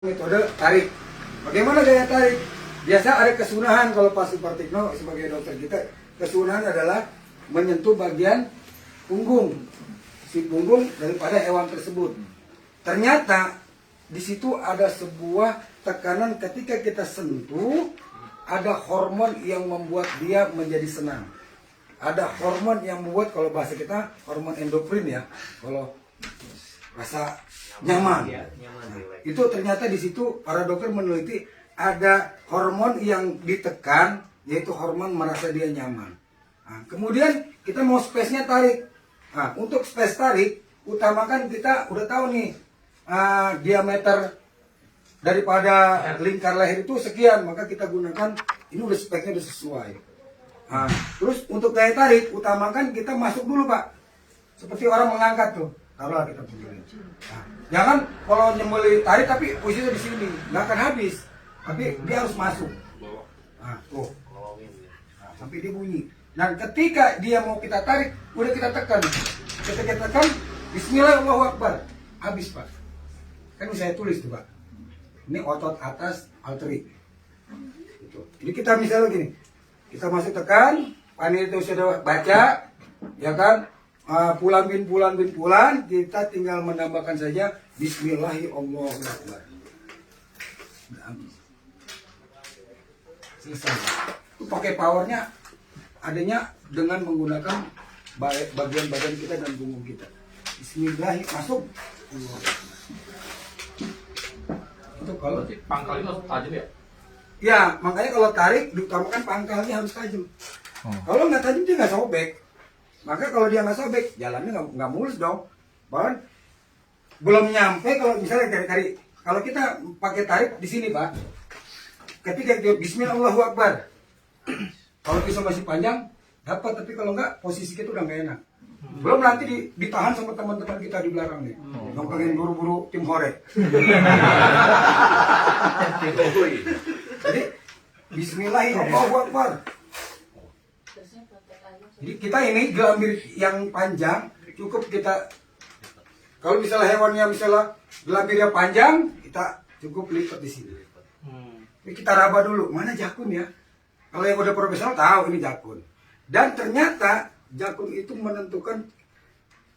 Metode tarik. Bagaimana gaya tarik? Biasa ada kesunahan kalau Pak Supartikno sebagai dokter kita. Kesunahan adalah menyentuh bagian punggung, si punggung daripada hewan tersebut. Ternyata di situ ada sebuah tekanan ketika kita sentuh, ada hormon yang membuat dia menjadi senang. Ada hormon yang membuat, kalau bahasa kita hormon endokrin ya, kalau rasa nyaman. Itu ternyata di situ para dokter meneliti ada hormon yang ditekan, yaitu hormon merasa dia nyaman. Nah, kemudian kita mau space-nya tarik. Nah, untuk space tarik, utamakan kita udah tahu nih diameter daripada lingkar leher itu sekian, maka kita gunakan ini udah speknya udah sesuai. Nah, terus untuk gaya tarik, utamakan kita masuk dulu Pak, seperti orang mengangkat tuh. Taruhlah kita begini. Nah, jangan kalau nyembeli tarik tapi posisinya di sini, nggak akan habis. Tapi dia harus masuk. Nah, tuh. Nah, sampai dia bunyi. Dan ketika dia mau kita tarik, udah kita tekan. Kita tekan, Bismillah Allahu Akbar. Habis Pak. Kan saya tulis tuh Pak. Ini otot atas alteri. Gitu. Jadi kita misalnya gini, kita masuk tekan, panel itu sudah baca, ya kan? Pulan bin pulan, kita tinggal menambahkan saja Bismillahirrahmanirrahim. Selesai. Itu pakai powernya adanya dengan menggunakan bagian badan kita dan punggung kita. Bismillahirrahmanirrahim, masuk. Itu kalau pangkalnya harus tajam ya? Ya, makanya kalau tarik diutamakan pangkalnya harus tajam. Kalau nggak tajam dia nggak sobek. Maka kalau dia nggak sobek, jalannya nggak mulus dong. Bahkan belum nyampe kalau misalnya tarik. Kalau kita pakai tarik di sini Pak, ketika kita Bismillah Allahu Akbar, kalau pisau masih panjang dapat, tapi kalau nggak posisi kita udah nggak enak. Belum nanti ditahan sama teman-teman kita di belakang nih, yang pengen buru-buru tim hore. Jadi Bismillahirrahmanirrahim. Jadi kita ini gelambir yang panjang cukup kita, kalau misalnya hewannya misalnya gelambirnya panjang, kita cukup lipat di sini. Jadi kita raba dulu, mana jakun ya? Kalau yang udah profesional tahu ini jakun. Dan ternyata jakun itu menentukan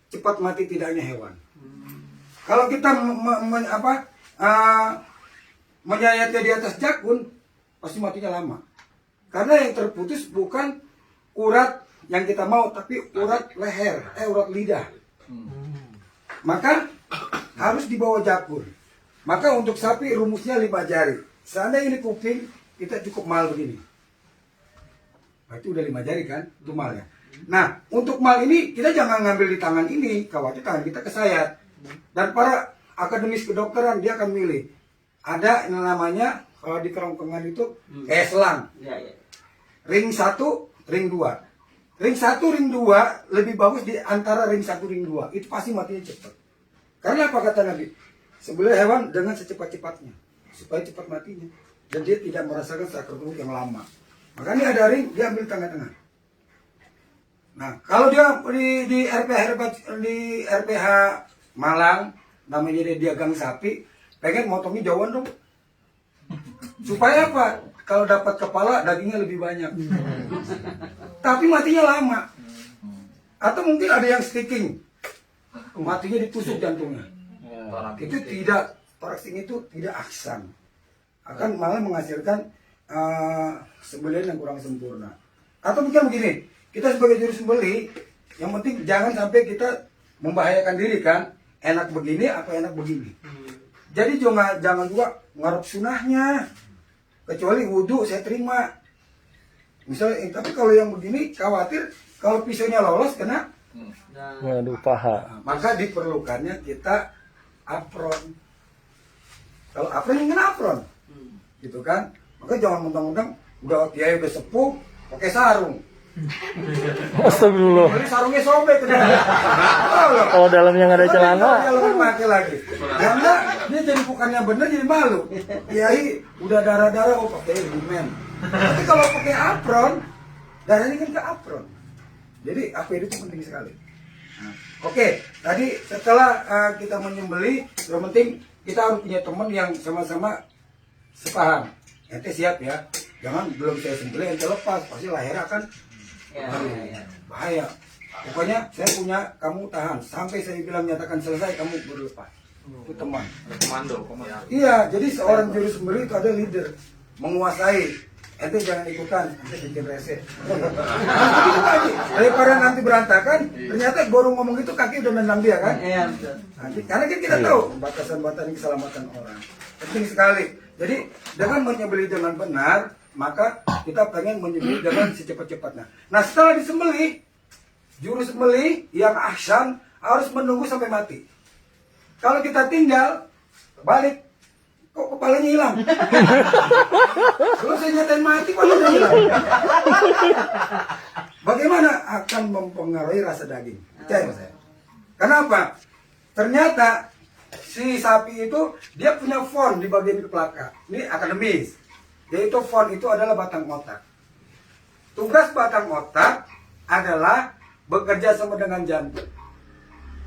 cepat mati tidaknya hewan. Kalau kita menyayatnya di atas jakun, pasti matinya lama. Karena yang terputus bukan urat yang kita mau, tapi urat leher, urat lidah. Maka harus dibawa jakun. Maka untuk sapi rumusnya 5 jari. Seandainya ini kuping, kita cukup mal begini. Berarti udah 5 jari kan, itu malnya. Nah, untuk mal ini kita jangan ngambil di tangan ini, khawatir tangan kita kesayat. Dan para akademis kedokteran dia akan milih. Ada yang namanya kalau di kerongkongan itu selang. Ring 1, ring 2. Ring 1, ring 2 lebih bagus di antara ring 1, ring 2. Itu pasti matinya cepat. Karena apa kata Nabi? Sebelah hewan dengan secepat-cepatnya, supaya cepat matinya. Dan dia tidak merasakan sakit perut yang lama. Makanya ada ring, dia ambil tengah-tengah. Nah, kalau dia di RPH Malang, namanya dia gang sapi, pengen motongnya jauhan dong. Supaya apa? Kalau dapat kepala, dagingnya lebih banyak. Tapi matinya lama. Atau mungkin ada yang sticking, matinya ditusuk jantungnya. Itu tidak, thoraxing itu tidak aksan, akan malah menghasilkan sembelihan yang kurang sempurna. Atau mungkin begini, kita sebagai juru sembelih, yang penting jangan sampai kita membahayakan diri kan, enak begini atau enak begini. Jadi jangan juga ngarep sunahnya, kecuali wudhu saya terima. Misalnya, tapi kalau yang begini khawatir kalau pisaunya lolos kena waduh paha. maka diperlukannya kita apron. Kalau apron yang kena apron, gitu kan? Maka jangan mentang-mentang udah kiai udah sepuh pakai sarung. Astagfirullah. Jadi sarungnya sobek. Oh, dalamnya nggak ada celana. Dia lebih pakai lagi. Karena dia jadi bukannya bener jadi malu. Kiai udah darah-darah pakai himen. Tapi kalau pakai apron, darahnya kan ke apron. Jadi APD itu penting sekali. Oke, tadi setelah kita menyembelih, yang penting kita harus punya teman yang sama-sama sepaham. Ente siap ya, jangan belum saya sembelih ente lepas, pasti lahir akan bahaya. Pokoknya saya punya, kamu tahan sampai saya bilang nyatakan selesai, kamu baru lepas. Itu teman. Komando. Iya, jadi seorang juru sembelih itu ada leader, menguasai. Ente jangan ikutan, ente bikin rese. Daripada nanti berantakan, ternyata baru ngomong itu kaki udah nendang dia kan? Iya, betul. Nanti, karena kan kita tahu batasan-batasan keselamatan orang. Penting sekali. Jadi dengan menyembelih dengan benar, maka kita pengen menyembelih dengan secepat-cepatnya. Nah setelah disembelih, juru sembelih yang ahsan harus menunggu sampai mati. Kalau kita tinggal, balik, kok kepalanya hilang? Kalau saya nyatain mati, kepalanya hilang. Bagaimana akan mempengaruhi rasa daging? Percaya sama saya. Kenapa? Ternyata si sapi itu dia punya fon di bagian kepala. Ini akademis. Yaitu fon itu adalah batang otak. Tugas batang otak adalah bekerja sama dengan jantung.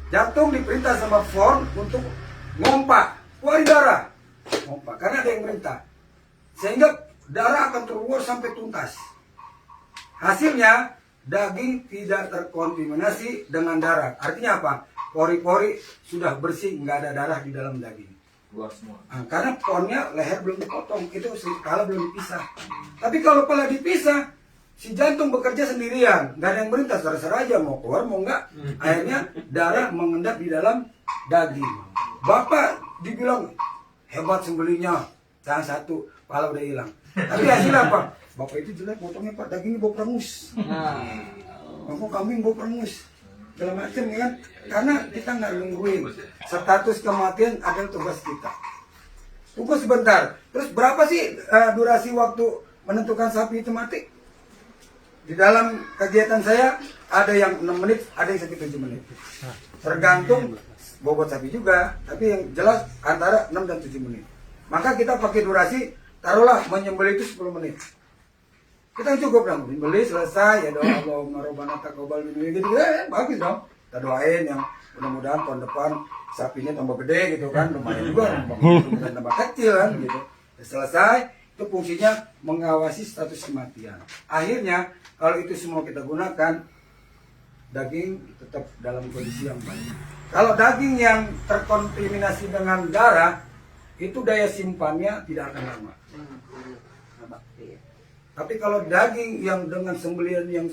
Jantung diperintah sama fon untuk ngompak, keluarin darah. Ngompak, karena ada yang perintah. Sehingga darah akan keluar sampai tuntas. Hasilnya daging tidak terkontaminasi dengan darah. Artinya apa? Pori-pori sudah bersih, nggak ada darah di dalam daging. Keluar semua. Nah, karena ponnya leher belum dipotong, itu kepala belum dipisah. Tapi kalau kepala dipisah, si jantung bekerja sendirian, nggak ada yang merintah, serah-serah aja mau keluar mau nggak. Akhirnya darah mengendap di dalam daging. Bapak dibilang hebat sembelihnya, jangan satu, kepala udah hilang. Tapi hasilnya apa? Bapak itu jelek, potongnya Pak, dagingnya bau perengus. Bapak kambing bau perengus. Segala macam ya kan, karena kita nggak nungguin status kematian adalah tugas kita. Tunggu sebentar. Terus berapa sih durasi waktu menentukan sapi itu mati? Di dalam kegiatan saya ada yang 6 menit, ada yang sampai 7 menit. Tergantung bobot sapi juga, tapi yang jelas antara 6 dan 7 menit. Maka kita pakai durasi, taruhlah menyembelih itu 10 menit. Kita cukup dong, beli selesai ya doa Allahumma rabbana taqabbal minna gitu, bagus dong. Kita doain yang mudah-mudahan tahun depan sapinya tambah gede gitu kan, lumayan juga, bukan tambah kecil kan gitu. Selesai, itu fungsinya mengawasi status kematian. Akhirnya kalau itu semua kita gunakan, daging tetap dalam kondisi yang baik. Kalau daging yang terkontaminasi dengan darah, itu daya simpannya tidak akan lama. Tapi kalau daging yang dengan sembelihan yang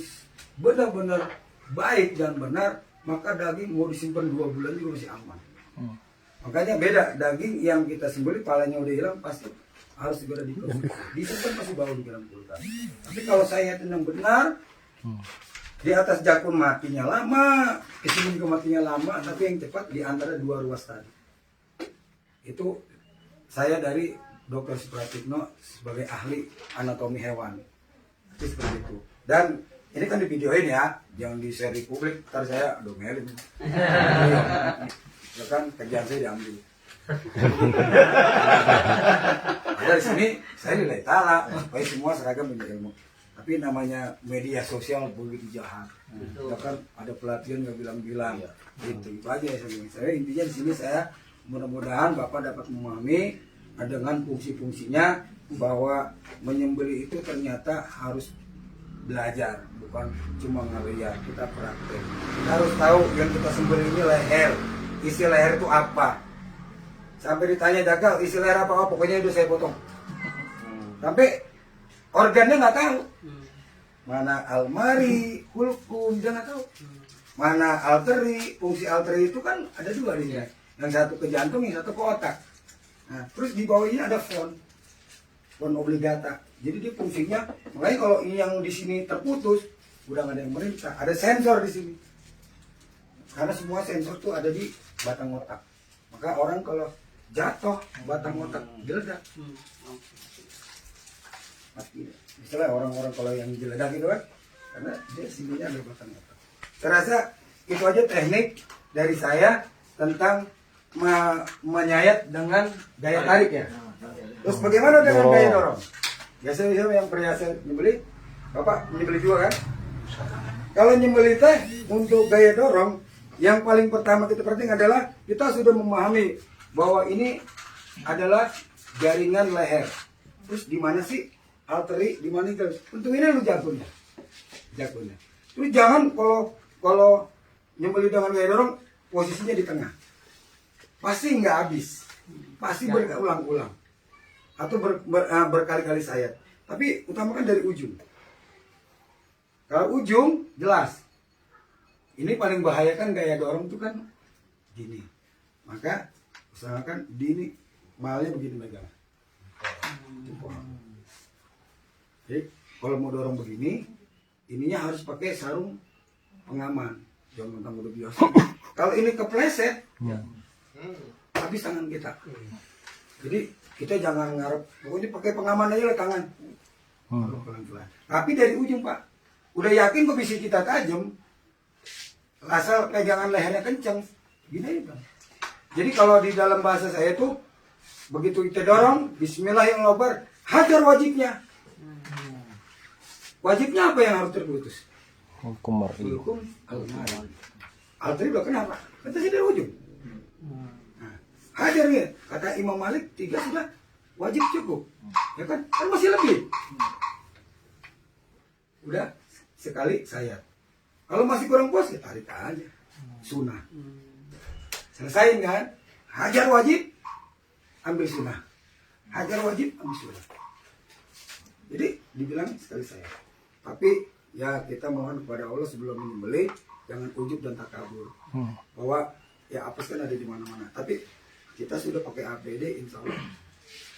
benar-benar baik dan benar, maka daging mau disimpan 2 bulan juga masih aman. Makanya beda, daging yang kita sembelih palanya udah hilang pasti harus segera dikonsumsi. Disimpan pasti bau di dalam kulkas. Tapi kalau saya tenang benar, di atas jakun matinya lama, kesini kematinya lama, tapi yang cepat di antara 2 ruas tadi. Itu saya dari Dr. Supratikno sebagai ahli anatomi hewan. Itu seperti itu. Dan ini kan di videoin ya, jangan di share di publik, ntar saya domelin. Ya kan kerjaan saya diambil. Ada di sini saya nilai tala supaya semua seragam punya ilmu. Tapi namanya media sosial begitu jahat. Ya kan ada pelatihan nggak bilang-bilang. Itu aja saya intinya di sini saya mudah-mudahan Bapak dapat memahami dengan fungsi-fungsinya bahwa menyembelih itu ternyata harus belajar, bukan cuma ngeliat, kita praktek. Kita harus tahu yang kita sembelih ini leher. Isi leher itu apa? Sampai ditanya Jagal, isi leher apa? Pokoknya itu saya potong. Sampai organnya nggak tahu. Mana almari, kulkum, dia nggak tahu. Mana arteri, fungsi arteri itu kan ada 2 di sini. Yang satu ke jantung, yang satu ke otak. Nah, terus di bawah ini ada fon obligata. Jadi dia fungsinya, makanya kalau ini yang di sini terputus, udah nggak ada yang merintah. Ada sensor di sini. Karena semua sensor tuh ada di batang otak. Maka orang kalau jatuh batang otak geledak. Mati. Misalnya orang-orang kalau yang geledak gitu kan, karena dia sininya ada batang otak. Saya rasa itu aja teknik dari saya tentang menyayat dengan gaya tarik ya. Terus bagaimana dengan gaya dorong? Biasanya yang perhiasan nyembelih, Bapak nyembelih juga kan? Kalau nyembelih teh untuk gaya dorong, yang paling pertama kita perhatikan adalah kita sudah memahami bahwa ini adalah jaringan leher. Terus di mana sih arteri? Di mana itu? Untuk ini lu jagonya. Terus jangan kalau nyembeli dengan gaya dorong posisinya di tengah. Pasti nggak habis. Pasti berulang-ulang. Atau berkali-kali sayat. Tapi utamakan dari ujung. Kalau ujung jelas. Ini paling bahaya kan gaya dorong itu kan gini. Maka usahakan di ini malnya begini megang. Jadi kalau mau dorong begini, ininya harus pakai sarung pengaman. Jangan mentang udah biasa. Kalau ini kepleset, habis tangan kita. Jadi kita jangan ngarep. Pokoknya pakai pengaman aja lah tangan. Pelan-pelan. Tapi dari ujung Pak, udah yakin kok besi kita tajam. Asal pegangan lehernya kencang, gini aja Bang. Jadi kalau di dalam bahasa saya tuh begitu kita dorong, Bismillahirrahmanirrahim, hajar wajibnya. Wajibnya apa yang harus terputus? Hukum Hukum al-mari. Al-tari udah kenapa? Kata sih dari ujung. Nah, hajar ya. Kata Imam Malik 3 sudah wajib cukup. Ya kan? Kan masih lebih. Udah sekali sayat. Kalau masih kurang puas ya tarik aja. Sunnah. Selesai kan? Hajar wajib, ambil sunnah. Hajar wajib, ambil sunnah. Jadi dibilang sekali saya. Tapi ya kita mohon kepada Allah sebelum menyembelih jangan ujub dan takabur. Bahwa ya apes kan ada di mana-mana. Tapi kita sudah pakai APD, insya Allah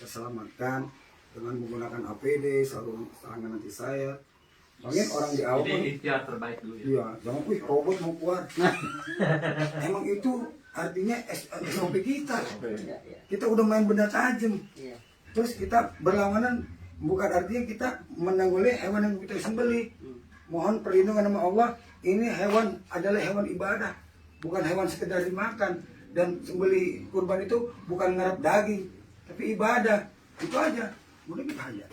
terselamatkan dengan menggunakan APD, sarung tangan nanti saya. Mungkin orang di awal Jadi ikhtiar terbaik dulu ya. iya, jangan robot mau keluar. Emang itu artinya SOP kita. Kita udah main benda tajam. Terus kita berlawanan bukan artinya kita menangguli hewan yang kita sembelih. Mohon perlindungan sama Allah. Ini hewan adalah hewan ibadah, bukan hewan sekedar dimakan. Dan sembelih kurban itu bukan ngarep daging, tapi ibadah. Itu aja. Mudah kita hajar.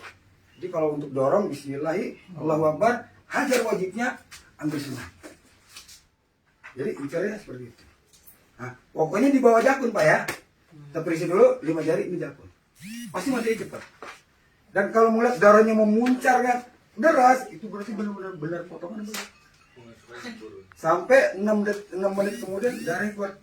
Jadi kalau untuk dorong bismillahirrahmanirrahim, Allahu Akbar, hajar wajibnya, ambil sunnah. Jadi incarnya seperti itu. Nah, pokoknya di bawah jakun Pak ya. Kita perisi dulu 5 jari ini jakun. Pasti mati cepat. Dan kalau melihat darahnya memuncar kan deras, itu berarti benar-benar potongan. Sampai 6 menit kemudian darahnya keluar.